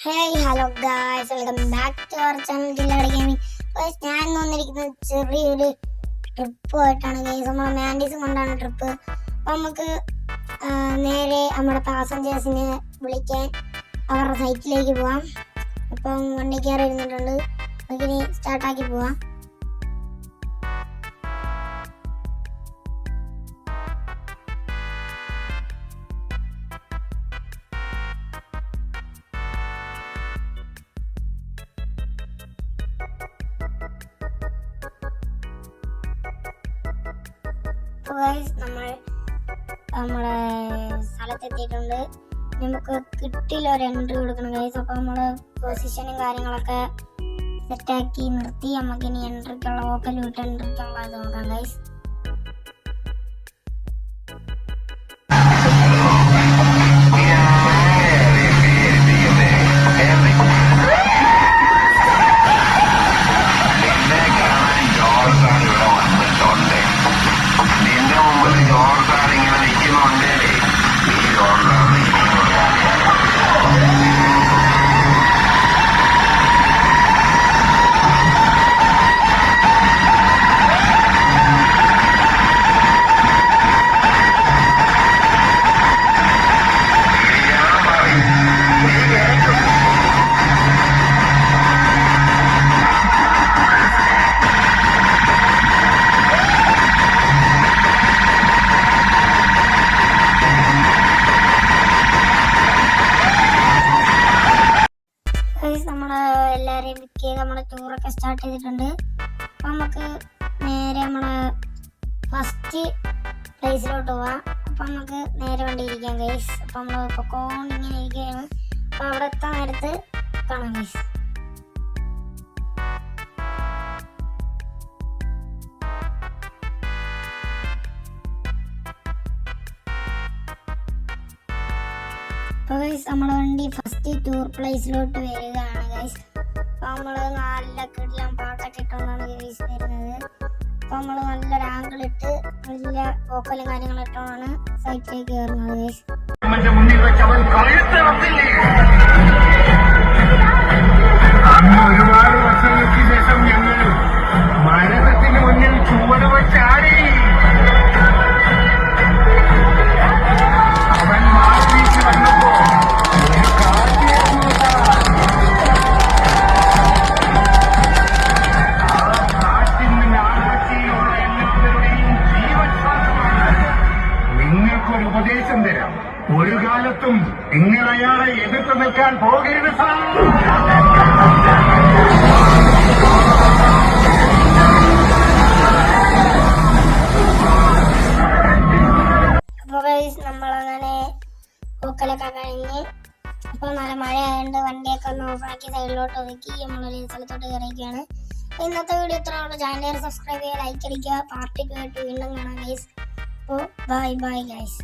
Hello guys, welcome back to our channel Jilladi gaming. ഞാൻ വന്നിരിക്കുന്നത് ചെറിയൊരു ട്രിപ്പുമായിട്ടാണ് ഗൈസ്. നമ്മൾ മാൻഡീസും കൊണ്ടാണ് ട്രിപ്പ്. അപ്പോൾ നമുക്ക് നേരെ നമ്മുടെ പാസഞ്ചേഴ്സിനെ വിളിക്കാൻ അവരുടെ സൈറ്റിലേക്ക് പോവാം. അപ്പം വണ്ടി കയറി ഇരുന്നിട്ടുണ്ട്, നമുക്കിനി സ്റ്റാർട്ടാക്കി പോവാം. നമ്മൾ നമ്മുടെ സ്ഥലത്തെത്തിയിട്ടുണ്ട്. നമുക്ക് കിട്ടില്ല ഒരു എൻട്രി കൊടുക്കണം ഗൈസ്. അപ്പോൾ നമ്മൾ പൊസിഷനും കാര്യങ്ങളൊക്കെ സെറ്റാക്കി നിർത്തി നമുക്കിനി എൻട്രിക്കുള്ള വോക്കൽ വിട്ട് എൻട്രിക്കുള്ള ഇത് നോക്കാം ഗൈസ്. എല്ലാവരെയും പിക്ക് ചെയ്ത് നമ്മുടെ ടൂറൊക്കെ സ്റ്റാർട്ട് ചെയ്തിട്ടുണ്ട്. അപ്പം നമുക്ക് നേരെ നമ്മുടെ ഫസ്റ്റ് പ്ലേസിലോട്ട് പോവാം. അപ്പം നമുക്ക് നേരെ വണ്ടി ഇരിക്കാം ഗൈസ്. അപ്പം നമ്മൾ പൊക്കോണ്ട് ഇങ്ങനെ ഇരിക്കുകയാണ്. അപ്പം അവിടെ എത്താൻ നേരത്ത് കാണാം ഗൈസ്. അപ്പോൾ ഗൈസ്, നമ്മുടെ വണ്ടി ഫസ്റ്റ് ടൂർ പ്ലേസിലോട്ട് വരികയാണ് ഗൈസ്. അപ്പോൾ നമ്മൾ നല്ല കിടിലം പാട്ടൊക്കെ ഇട്ടുകൊണ്ടാണ് ഗൈസ് വരുന്നത്. അപ്പോൾ നമ്മൾ നല്ലൊരു ആംഗിൾ ഇട്ട് വലിയ വോക്കലും കാര്യങ്ങളും ഇട്ടുകൊണ്ടാണ് സൈറ്റിലേക്ക് കയറുന്നത് ഗൈസ്. ഒരുപാട് വർഷങ്ങൾക്ക് ശേഷം ഞങ്ങൾ മരത്തിന് മുന്നിൽ ചുവട് വെച്ചാടി. അവൻ മാറിച്ച് വന്നപ്പോ നിങ്ങൾക്കൊരു ഉപദേശം തരാം. ഒരു കാലത്തും നിങ്ങൾ അയാളെ എതിർത്ത് നിൽക്കാൻ പോകരുത് സാർ. നമ്മളങ്ങനെ പൂക്കലൊക്കെ കഴിഞ്ഞ് അപ്പോൾ നല്ല മഴ ആയതുകൊണ്ട് വണ്ടിയൊക്കെ ഒന്ന് ഓഫാക്കി സൈഡിലോട്ട് ഒതുക്കി നമ്മളൊരു സ്ഥലത്തോട്ട് കയറിയിരിക്കുകയാണ്. ഇന്നത്തെ വീഡിയോ ഇത്രയുള്ള. ചാനൽ സബ്സ്ക്രൈബ് ചെയ്യുക, ലൈക്ക് അടിക്കുക. പാർട്ടിക്ക് ആയിട്ട് വീണ്ടും കാണാം ഗൈസ്. അപ്പോൾ ബൈ ഗൈസ്.